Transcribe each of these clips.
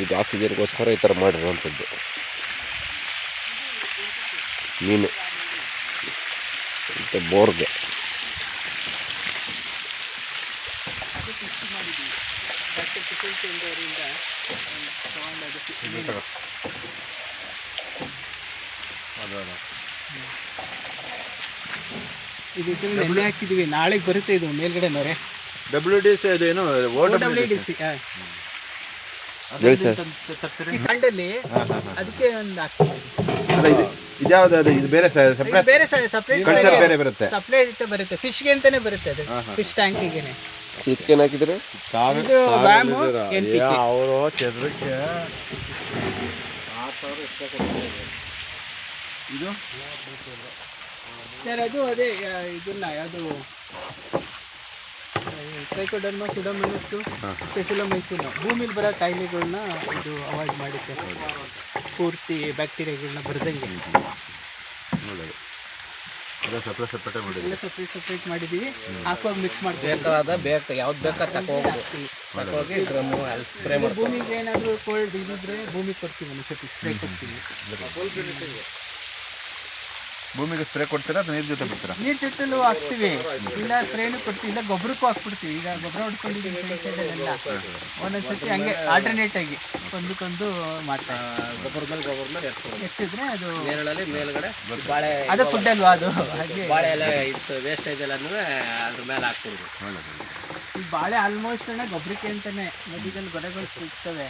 ಇದು ಆಕ್ಸಿಜನ್ಗೋಸ್ಕರ ಈ ಥರ ಮಾಡಿರುವಂಥದ್ದು ಮೀನು ಮತ್ತು ಬೋರ್ಗೆ. ಇದು ಎಣ್ಣೆ ಹಾಕಿದೀವಿ, ನಾಳೆಗೆ ಬರುತ್ತೆ ಇದು ಮೇಲ್ಗಡೆ ನೊರೆ. WDC ಅದು ಏನು WDC ಸ್ಯಾಂಡಲ್ಲಿ ಅದಕ್ಕೆ ಒಂದು ಇದ್ಯಾವುದು ಅದು? ಇದು ಬೇರೆ ಬೇರೆ ಸಪ್ರೇಟ್ ಬೇರೆ ಬರುತ್ತೆ, ಸಪ್ರೇಟ್ ಬರುತ್ತೆ. ಫಿಶ್ಗೆ ಅಂತಾನೆ ಬರುತ್ತೆ ಅದು, ಫಿಶ್ ಟ್ಯಾಂಕಿಗೆ. ಇದಕ್ಕೇನು ಹಾಕಿದ್ರೆ ಇದು ವ್ಯಾಮು NPK. ಅವರು ಚದ್ರಕ್ಕೆ ಇದು ಸರ್ ಅದು ಅದೇ ಇದನ್ನ ಯಾವುದು ಟ್ರೈಕೋಡರ್ಮಾ ಸುಡೋಮೋನಾಸ್ ಸ್ಪೆಷಲಮೈಸಿನ್ ಭೂಮಿಲಿ ಬರೋ ಕಾಯಿಲೆಗಳನ್ನ ಇದು ಅವಾಯ್ಡ್ ಮಾಡುತ್ತೆ, ಪೂರ್ತಿ ಬ್ಯಾಕ್ಟೀರಿಯಾಗಳನ್ನ ಬರ್ದಂಗೆ. ಎಲ್ಲ ಸಪ್ರೇಟ್ ಮಾಡಿದ್ದೀವಿ. ಹಾಕುವಾಗ ಮಿಕ್ಸ್ ಮಾಡ್ತೀವಿ. ಯಾವ್ದು ಬೇಕಾದ್ರೆ ತಗೋಗಿ ಸ್ಪ್ರೇ ಮಾಡಿ ಭೂಮಿಗೆ ಏನಾದರೂ ಕೋಲ್ಡ್ ಇದ್ದಿದ್ರೆ ಭೂಮಿಗೆ ಕೊಡ್ತೀವಿ, ಒಂದು ಸತಿ ಸ್ಪ್ರೇ ಕೊಡ್ತೀವಿ. ಭೂಮಿಗೆ ಸ್ಪ್ರೇ ಕೊಡ್ತೀರಾ ಅಥವಾ ನೀರು ಜೊತೆ ಬಿಡ್ತೀರಾ? ನೀರು ಜೊತೆಲೂ ಹಾಕ್ತೀವಿ, ಇಲ್ಲ ಸ್ಪ್ರೇನು ಕೊಡ್ತೀವಿ, ಇಲ್ಲ ಗೊಬ್ಬರಕ್ಕೂ ಹಾಕ್ಬಿಡ್ತೀವಿ. ಈಗ ಗೊಬ್ಬರ ಹೊಡ್ಕೊಂಡಿದ್ದೀವಿ ಒಂದೊಂದ್ಸತಿ ಹಂಗೆ ಆಲ್ಟರ್ನೇಟ್ ಆಗಿ ಒಂದಕ್ಕೊಂದು ಮಾಡ್ತಾರೆ. ಗೊಬ್ಬರ ಮೇಲೆ ಎಷ್ಟಿದ್ರೆ ಅದು ಮೇಲ್ಗಡೆ ಬಾಳೆ ಅದು ಫುಡ್ ಅಲ್ವಾ, ಅದು ಹಾಗೆ ಬಾಳೆ ಎಲ್ಲ ಇತ್ತು ವೇಸ್ಟೇಜ್ ಎಲ್ಲನೂ ಅದ್ರ ಮೇಲೆ ಹಾಕ್ತಿದ್ವಿ. ಈ ಬಾಳೆ ಆಲ್ಮೋಸ್ಟ್ ಗೊಬ್ಬರಕ್ಕೆ ಅಂತಾನೆ ನದಿಗಳು ಗೊರೆಗಳು ಸಿಗ್ತವೆ,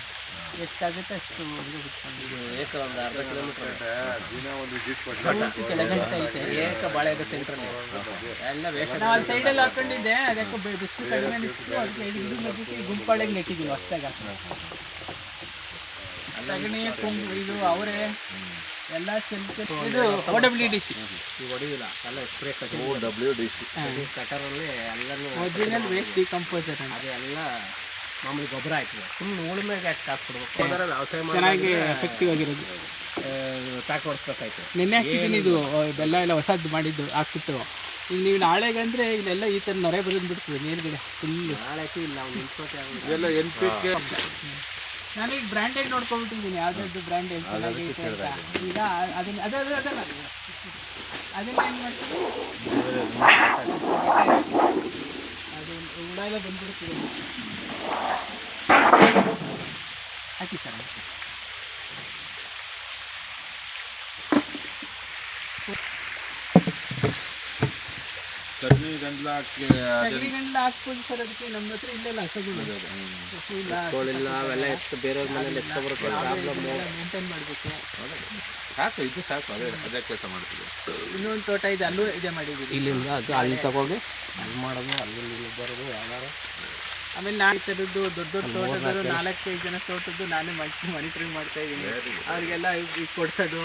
ಎಷ್ಟಾಗುತ್ತೆ ಅಷ್ಟು ಇದು ಏಕ ಒಂದು ಅರ್ಧ ಕಿಲೋಮೀಟರ್ ಕೆಳಗಂಟೆ ಐತೆ. ಏಕ ಬಾಳೆದ ಸೆಂಟ್ರಲ್ಲಿ ಎಲ್ಲ ವೇಸ್ಟ್. ನಾವು ಅಲ್ಲಿ ಸೈಡಲ್ಲಿ ಹಾಕೊಂಡಿದ್ದೆ, ಅದಕ್ಕೆ ಬಿಸಿಲು ಕಡಿಮೆ ಅನಿಸ್ತು, ಅದಕ್ಕೆ ಇದು ಮಧ್ಯಕ್ಕೆ ಗುಂಪಾಳಂಗೆ ನೆಟ್ಟಿದ್ದೀವಿ ಹೊಸ್ದಾಗ. ಸಗಣಿ ಕುಂಬು ಇದು ಅವರೇ ಎಲ್ಲ ಇದು OWDC ಹೊಡಿದಿಲ್ಲ, ಎಲ್ಲ ಸ್ಪ್ರೇ WDC ಕಟರಲ್ಲಿ ಎಲ್ಲನೂ ಒರಿಜಿನಲ್ ವೇಸ್ಟ್ ಡಿಕಂಪೋಸರ್. ಅದೆಲ್ಲ ಮಾಮೂಲಿ ಗೊಬ್ಬರ ಹಾಕಿದೆ, ಸುಮ್ಮನೆ ಉಳುಮೆಗೆ ಅಷ್ಟು ಹಾಕ್ಬಿಡ್ಬೇಕು. ವ್ಯವಸಾಯ ಚೆನ್ನಾಗಿ ಎಫೆಕ್ಟಿವ್ ಆಗಿರೋದು. ಪ್ಯಾಕ್ ಹೊಡಿಸ್ಬೇಕಾಯ್ತು. ನೆನ್ನೆ ಹಾಕಿದ್ದೀನಿ, ಇದು ಬೆಲ್ಲ ಎಲ್ಲ ಹೊಸದು ಮಾಡಿದ್ದು ಹಾಕ್ತಿತ್ತು. ಈಗ ನೀವು ನಾಳೆಗಂದರೆ ಇಲ್ಲೆಲ್ಲ ಈ ಥರ ನೊರೆ ಬಂದುಬಿಡ್ತದೆ ಮೇಲ್ಗಡೆ ಫುಲ್ಲು. ನಾಳೆ ಇಲ್ಲ ನಾವು ನಿಲ್ಸೋಕೆ ಇದೆಲ್ಲ NPK. ನಾನೀಗ ಬ್ರ್ಯಾಂಡೆಡ್ ನೋಡ್ಕೊಂಡ್ಬಿಟ್ಟಿದ್ದೀನಿ, ಯಾವುದಾದ್ರು ಬ್ರ್ಯಾಂಡ್ ಚೆನ್ನಾಗೈತೆ ಅಂತ. ಈಗ ಅದನ್ನ ಅದನ್ನ ಏನು ಮಾಡ್ತೀವಿ, ಅದು ಹುಳ ಎಲ್ಲ ಬಂದ್ಬಿಡ್ತೀವಿ. ಹಾಕಿ ಸರ್. ಸಗಣಿ ಗಂಟ್ಲ ಹಾಕ್ಬೋದು ಸರ್. ಅದಕ್ಕೆ ನಮ್ಮ ಹತ್ರ ಇಲ್ಲೆಲ್ಲ ಇಲ್ಲ ಅವೆಲ್ಲ ಎಷ್ಟು ಬೇರೆಯವ್ರ ಮನೇಲಿ ಎಷ್ಟು ಬರುತ್ತೆ ಮೇಂಟೈನ್ ಮಾಡಬೇಕು. ಸಾಕು, ಇದು ಸಾಕು, ಅದೇ ಕೆಲಸ ಮಾಡ್ತೀವಿ. ಇನ್ನೊಂದು ತೋಟ ಇದೆ, ಅಲ್ಲೂ ಇದೆ ಮಾಡಿದ್ದೀವಿ. ಇಲ್ಲಿಂದ ಅದು ಅಲ್ಲಿ ತಗೋಗಿ ಅಲ್ಲಿ ಮಾಡೋದು, ಅಲ್ಲಿ ಬರೋದು ಯಾವ್ದಾರು. ಆಮೇಲೆ ನಾನು ಈ ಥರದ್ದು ದೊಡ್ಡ ದೊಡ್ಡ ತೋಟದವರು 4-5 ಜನ ತೋಟದ್ದು ನಾನೇ ಮಾನಿಟರಿಂಗ್ ಮಾಡ್ತಾ ಇದ್ದೀನಿ. ಅವರಿಗೆಲ್ಲ ಈಗ ಕೊಡ್ಸೋದು,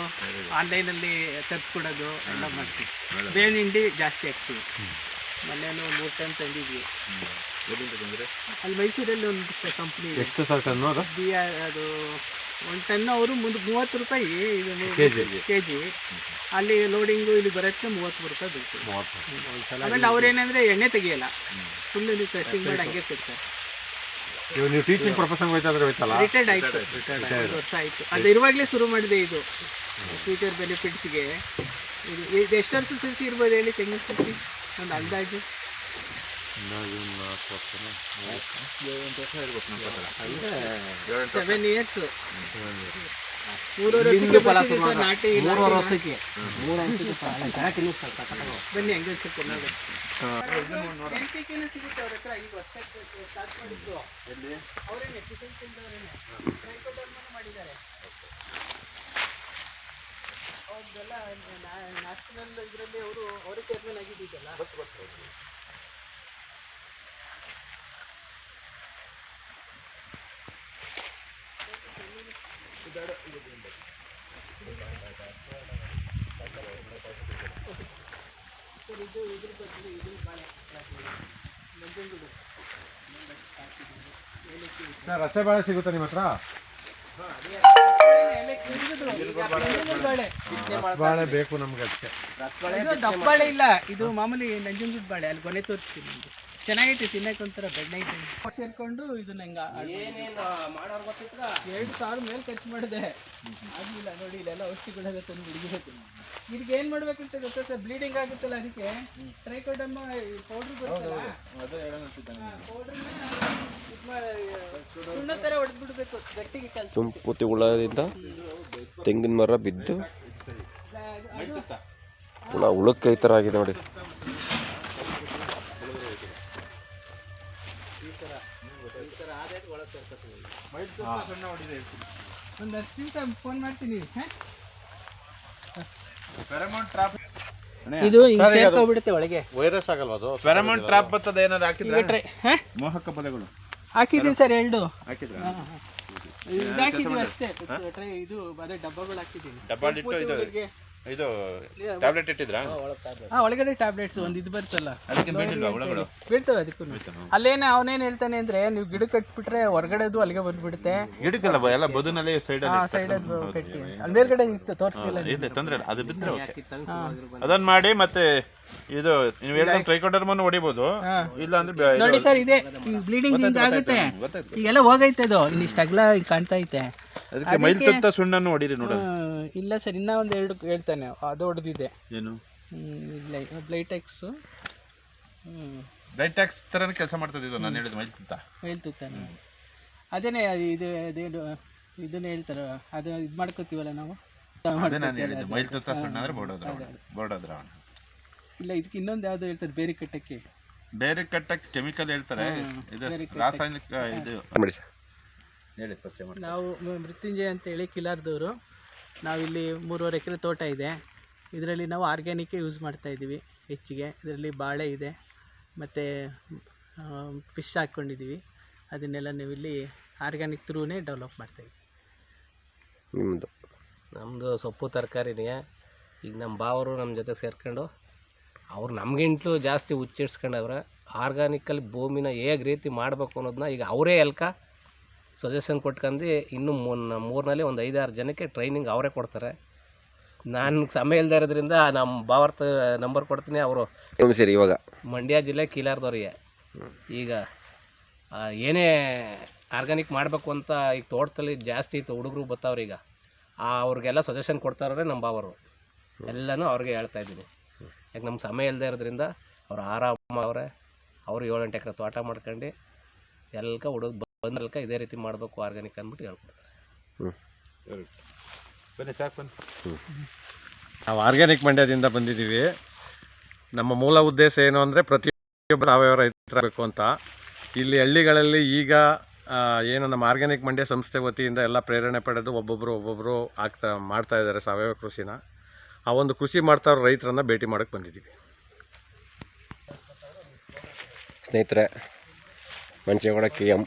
ಆನ್ಲೈನಲ್ಲಿ ತರಿಸ್ಕೊಡೋದು ಎಲ್ಲ ಮಾಡ್ತೀವಿ. ಬೇವಿನ ಹಿಂಡಿ ಜಾಸ್ತಿ ಹಾಕ್ತೀವಿ. ಮೊನ್ನೆನೂ 3 ಟನ್ ತಂದಿದ್ವಿ. ಅಲ್ಲಿ ಮೈಸೂರಲ್ಲಿ ಒಂದು ಕಂಪ್ನಿ ಇದೆ. ಎಷ್ಟು ಸರ್ ಟನ್ನು ಅದು? ಅದು 1 ಟನ್ ಅವರು 30 ರೂಪಾಯಿ ಕೆಜಿ. ಅಲ್ಲಿ ಲೋಡಿಂಗು ಇಲ್ಲಿ ಬರೋಕ್ಕೆ 30 ರೂಪಾಯಿ ಬೇಕು. ಆಮೇಲೆ ಅವ್ರೇನಂದ್ರೆ ಎಣ್ಣೆ ತೆಗಿಯಲ್ಲ, ಫುಲ್ ನೀವು ಪ್ರೆಸ್ಸಿಂಗ್ ಮಾಡಿ ಹಂಗೆ ಕೊಡ್ತಾರೆ. ನೀವು ಟೀಚಿಂಗ್ ಪ್ರೊಫೆಷನ್ ಹೋಯ್ತಲ್ಲ? ರಿಟೈರ್ಡ್ ಆಯಿತು, 1 ವರ್ಷ ಆಯಿತು. ಅದು ಇರುವಾಗಲೇ ಶುರು ಮಾಡಿದೆ. ಇದು ಫ್ಯೂಚರ್ ಬೆನಿಫಿಟ್ಸ್ಗೆ ಇದು ಎಷ್ಟು ವರ್ಷ ಸಸಿ ಇರ್ಬೋದು ಹೇಳಿ ತೆಂಗಿನ ಸಸಿ? ಒಂದು ಅಂದಾಜು 7 ಇಯರ್ಸ್. 3 ವರ್ಷಕ್ಕೆ ನಾಟಿ 3 ವರ್ಷಕ್ಕೆ ಬನ್ನಿ ಹಂಗೆ NPKನೂ ಸಿಗುತ್ತೆ ಅವ್ರ ಹತ್ರ. ಈಗ ಹೊಸದಾಗಿ ಸ್ಟಾರ್ಟ್ ಮಾಡಿದ್ದು ಅವರೇನೆ, ಎಫಿಷಿಯನ್ಸಿಂದವರೇನೆ ಟ್ರೈಕೋಡರ್ಮಾನು ಮಾಡಿದ್ದಾರೆ. ಅವ್ರದ್ದೆಲ್ಲ ನ್ಯಾಷನಲ್ ಇದರಲ್ಲಿ ಅವರೇ ಚೇರ್ಮನ್ ಆಗಿದ್ದಲ್ಲ. ಇದು ಇದ್ರ ಬದಲು ಇದು ಬಾಳೆ ನಂಜನಗೂಡು ಸರ್ ರಸಬಾಳೆ ಸಿಗುತ್ತಾ ನಿಮ್ಮ ಹತ್ರ? ಬಾಳೆ ಬೇಕು ನಮ್ಗೆ. ಅದಕ್ಕೆ ದಪ್ಪಾಳೆ ಇಲ್ಲ, ಇದು ಮಾಮೂಲಿ ನಂಜನಗೂಡು ಬಾಳೆ. ಅಲ್ಲಿ ಕೊನೆ ತೋರಿಸ್ತೀನಿ ನಿಮಗೆ. ಚೆನ್ನಾಗೈತೆ ತಿನ್ನಕ್ಕೆ ಒಂಥರ ಬೆಣ್ಣೆ ಐತೆ ಸೇರ್ಕೊಂಡು ಇದನ್ನ ಹಿಂಗ ಏನೇನು ಮಾಡೋರು ಗೊತ್ತಿತ್ರ 2,000 ಮೇಲೆ ಖರ್ಚು ಮಾಡಿದೆ ಆಗಲಿಲ್ಲ ನೋಡಿ ಇಲ್ಲೆಲ್ಲ ಔಷಧಿಗಳೆಲ್ಲ ತಂದು ಬಿಡಿಬೇಕು ಇದಕ್ಕೆ ಏನು ಮಾಡ್ಬೇಕಂತ ಗೊತ್ತಾ ಸರ್ ಬ್ಲೀಡಿಂಗ್ ಆಗುತ್ತಲ್ಲ ಅದಕ್ಕೆ ಟ್ರೈಕೋಡರ್ಮ ಪೌಡ್ರ್ ಬರುತ್ತಲ್ಲ ಸುಣ್ಣ ಥರ ಹೊಡೆದ್ಬಿಡ್ಬೇಕು ಗಟ್ಟಿಗೆ ಕೆಲಸ ತುಂಪುತಿ ಹುಳದಿಂದ ತೆಂಗಿನ ಮರ ಬಿದ್ದು ಹುಳ ಹುಳಕ್ಕೆ ಈ ಥರ ಆಗಿದೆ ನೋಡಿ. ಒಂದು 10 ನಿಮಿಷ ಫೋನ್ ಮಾಡ್ತೀನಿ. ಇದು ಹಿಂಗೆ ಸೇರ್ಕೊಂಡ್ಬಿಡುತ್ತೆ ಒಳಗೆ. ವೈರಸ್ ಆಗಲ್ವಾ ಅದು? ಫೆರಮೋನ್ ಟ್ರಾಪ್ ಬರ್ತದ ಏನಾದ್ರು ಹಾಕಿದ್ರೆ ಮೋಹಕ ಪದಗಳು ಹಾಕಿದ್ದೀನಿ ಸರ್ 2 ಹಾಕಿದ್ರ? ಇದು ಹಾಕಿದ್ದೀವಿ ಅಷ್ಟೇ. ಇದು ಅದೇ ಡಬ್ಬಗಳು ಹಾಕಿದ್ದೀನಿ. ಡಬ್ಬಲ್ ಇಟ್ಟು ಇದು ಟ್ಯಾಬ್ಲೆಟ್ ಇಟ್ಟಿದ್ರಾ? ಒಳಗಡೆ ಟ್ಯಾಬ್ಲೆಟ್ಸ್ ಒಂದು ಇದು ಬರ್ತಲ್ಲ ಅದಕ್ಕೆ ಬೀಳಿಲ್ವಾ ಹುಳಗಳು? ಬೀಳ್ತವೆ ಅದಕ್ಕೂ. ಅಲ್ಲೇನೆ ಅವನೇನು ಹೇಳ್ತಾನೆ ಅಂದ್ರೆ ನೀವು ಗಿಡ ಕಟ್ಬಿಟ್ರೆ ಹೊರಗಡೆದು ಅಲ್ಲಿಗೆ ಬಂದ್ಬಿಡುತ್ತೆ. ಗಿಡಕ್ಕೆಲ್ಲ ಎಲ್ಲ ಬದುನಲ್ಲಿ ಸೈಡ್ ಸೈಡಲ್ಲಿ ಕಟ್ಟಿ ಅಲ್ಲಿ ಮೇಲ್ಗಡೆ ಇತ್ತು ತೋರಿಸ್ಲಿಲ್ಲ. ಇಲ್ಲ ತೊಂದ್ರೆ ಇಲ್ಲ, ಅದು ಬಿದ್ರೆ ಓಕೆ. ಅದನ್ನ ಮಾಡಿ ಮತ್ತೆ ಇದು ನೀವು ಹೇಳಿದ ಟ್ರೈಕೋಡರ್ಮನ್ನು ಹೊಡಿಬೋದು. ಇಲ್ಲ ಅಂದ್ರೆ ನೋಡಿ ಸರ್ ಇದೆ ಬ್ಲೀಡಿಂಗ್ ಹಿಂಗೆ ಆಗುತ್ತೆ. ಈಗೆಲ್ಲ ಹೋಗೈತೆ ಅದು ಇನ್ನಿಷ್ಟು ಅಗಲ ಕಾಣ್ತಾ ಐತೆ. ಅದಕ್ಕೆ ಮೈಲ್ ತುತ್ತ ಸುಣ್ಣನ್ನು ಹೊಡೀರಿ ನೋಡ. ಇಲ್ಲ ಸರ್ ಇನ್ನೂ ಒಂದು 2 ಹೇಳ್ತಾನೆ ಅದು ಹೊಡೆದಿದೆ. ಏನು ಬ್ಲೈಟೆಕ್ಸ್ ಬ್ಲೈಟೆಕ್ಸ್ ತರನೇ ಕೆಲಸ ಮಾಡ್ತದೆ ಇದು. ನಾನು ಹೇಳಿದ ಮೈಲ್ ತುತ್ತ ಹೇಳ್ತಾನೆ ಅದೇನೆ ಇದು ಅದೇನು ಇದನ್ನ ಹೇಳ್ತಾರೆ ಅದು ಇದು ಮಾಡ್ಕೋತೀವಲ್ಲ ನಾವು. ಅದೇ ನಾನು ಹೇಳಿದ್ದು ಮೈಲ್ ತುತ್ತ ಸುಣ್ಣ ಅಂದ್ರೆ ಬೋರ್ಡೋದ್ರ. ಇಲ್ಲ ಇದಕ್ಕೆ ಇನ್ನೊಂದು ಯಾವ್ದು ಹೇಳ್ತಾರೆ ಬೇರೆ ಕಟ್ಟಕ್ಕೆ. ಬೇರೆ ಕಟ್ಟಕ್ಕೆ ಕೆಮಿಕಲ್ ಹೇಳ್ತಾರೆ. ಇದು ರಾಸಾಯನಿಕ ಇದು ಮಾಡಿ ಸರ್ ಹೇಳಿ ಪರಿಚಯ ಮಾಡಿ. ನಾವು ಮೃತ್ಯುಂಜಯ ಅಂತ ಹೇಳಿ ಕಿಲಾರದವರು. ನಾವಿಲ್ಲಿ 3.5 ಎಕರೆ ತೋಟ ಇದೆ. ಇದರಲ್ಲಿ ನಾವು ಆರ್ಗ್ಯಾನಿಕ್ಕೇ ಯೂಸ್ ಮಾಡ್ತಾಯಿದ್ದೀವಿ ಹೆಚ್ಚಿಗೆ. ಇದರಲ್ಲಿ ಬಾಳೆ ಇದೆ ಮತ್ತು ಫಿಶ್ ಹಾಕ್ಕೊಂಡಿದ್ದೀವಿ. ಅದನ್ನೆಲ್ಲ ನಾವು ಇಲ್ಲಿ ಆರ್ಗ್ಯಾನಿಕ್ ಥ್ರೂನೇ ಡೆವಲಪ್ ಮಾಡ್ತಾಯಿದ್ದೀವಿ. ನಮ್ಮದು ಸೊಪ್ಪು ತರಕಾರಿನೇ. ಈಗ ನಮ್ಮ ಬಾವರು ನಮ್ಮ ಜೊತೆ ಸೇರ್ಕೊಂಡು ಅವ್ರು ನಮಗಿಂತಲೂ ಜಾಸ್ತಿ ಹುಚ್ಚಿಡ್ಸ್ಕೊಂಡವ್ರೆ. ಆರ್ಗಾನಿಕಲ್ಲಿ ಭೂಮಿನ ಹೇಗೆ ರೀತಿ ಮಾಡಬೇಕು ಅನ್ನೋದನ್ನ ಈಗ ಅವರೇ ಸಜೆಷನ್ ಕೊಟ್ಕೊಂಡು ಇನ್ನೂ 3ನಲ್ಲಿ ಒಂದು 5-6 ಜನಕ್ಕೆ ಟ್ರೈನಿಂಗ್ ಅವರೇ ಕೊಡ್ತಾರೆ. ನಾನು ಸಮಯ ಇಲ್ಲದೆ ಇರೋದ್ರಿಂದ ನಮ್ಮ ಬಾವರ್ತ ನಂಬರ್ ಕೊಡ್ತೀನಿ. ಅವರು ಸರಿ ಇವಾಗ ಮಂಡ್ಯ ಜಿಲ್ಲೆ ಕೀಲಾರದವ್ರಿಗೆ ಈಗ ಏನೇ ಆರ್ಗ್ಯಾನಿಕ್ ಮಾಡಬೇಕು ಅಂತ ಈಗ ತೋಟದಲ್ಲಿ ಜಾಸ್ತಿ ಇತ್ತು ಹುಡುಗರು ಬರ್ತಾವ್ರೆ. ಈಗ ಅವ್ರಿಗೆಲ್ಲ ಸಜೆಷನ್ ಕೊಡ್ತಾವ್ರೆ ನಮ್ಮ ಬಾವರು. ಎಲ್ಲನೂ ಅವ್ರಿಗೆ ಹೇಳ್ತಾಯಿದ್ದೀನಿ. ಯಾಕೆ ನಮ್ಮ ಸಮಯ ಇಲ್ಲದೆ ಇರೋದ್ರಿಂದ ಅವ್ರು ಆರಾಮವ್ರೆ. ಅವರು 7-8 ಎಕರೆ ತೋಟ ಮಾಡ್ಕೊಂಡು ಎಲ್ಕ ಹುಡುಗ ಬಂದಲ್ಕ ಇದೇ ರೀತಿ ಮಾಡಬೇಕು ಆರ್ಗ್ಯಾನಿಕ್ ಅಂದ್ಬಿಟ್ಟು ಹೇಳ್ಕೊಡ್ತಾರೆ. ಬನ್ನಿ ಸಾಕು ಬನ್ನಿ. ನಾವು ಆರ್ಗ್ಯಾನಿಕ್ ಮಂಡ್ಯದಿಂದ ಬಂದಿದ್ದೀವಿ. ನಮ್ಮ ಮೂಲ ಉದ್ದೇಶ ಏನು ಅಂದರೆ ಪ್ರತಿಯೊಬ್ಬರು ಸಾವಯವ ರೈತರಾಗಬೇಕು ಅಂತ. ಇಲ್ಲಿ ಹಳ್ಳಿಗಳಲ್ಲಿ ಈಗ ಏನು ನಮ್ಮ ಆರ್ಗ್ಯಾನಿಕ್ ಮಂಡ್ಯ ಸಂಸ್ಥೆ ವತಿಯಿಂದ ಎಲ್ಲ ಪ್ರೇರಣೆ ಪಡೆದು ಒಬ್ಬೊಬ್ಬರು ಮಾಡ್ತಾ ಇದ್ದಾರೆ ಸಾವಯವ ಕೃಷಿನ. ಆ ಒಂದು ಕೃಷಿ ಮಾಡ್ತಾ ಇರೋ ರೈತರನ್ನು ಭೇಟಿ ಮಾಡೋಕ್ಕೆ ಬಂದಿದ್ದೀವಿ. ಸ್ನೇಹಿತರೆ, Manchegowda KM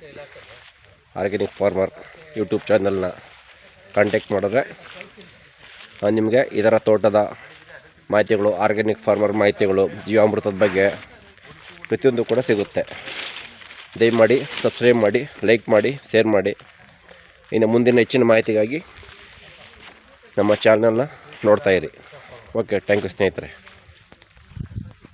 organic farmer YouTube ಚಾನಲ್ನ ಕಾಂಟ್ಯಾಕ್ಟ್ ಮಾಡಿದ್ರೆ ನಿಮಗೆ ಇದರ ತೋಟದ ಮಾಹಿತಿಗಳು, ಆರ್ಗ್ಯಾನಿಕ್ ಫಾರ್ಮರ್ ಮಾಹಿತಿಗಳು, ಜೀವಾಮೃತದ ಬಗ್ಗೆ ಪ್ರತಿಯೊಂದು ಕೂಡ ಸಿಗುತ್ತೆ. ದಯಮಾಡಿ ಸಬ್ಸ್ಕ್ರೈಬ್ ಮಾಡಿ, ಲೈಕ್ ಮಾಡಿ, ಶೇರ್ ಮಾಡಿ. ಇನ್ನು ಮುಂದಿನ ಹೆಚ್ಚಿನ ಮಾಹಿತಿಗಾಗಿ ನಮ್ಮ ಚಾನಲ್ನ ನೋಡ್ತಾಯಿರಿ. ಓಕೆ, ಥ್ಯಾಂಕ್ ಯು ಸ್ನೇಹಿತರೆ.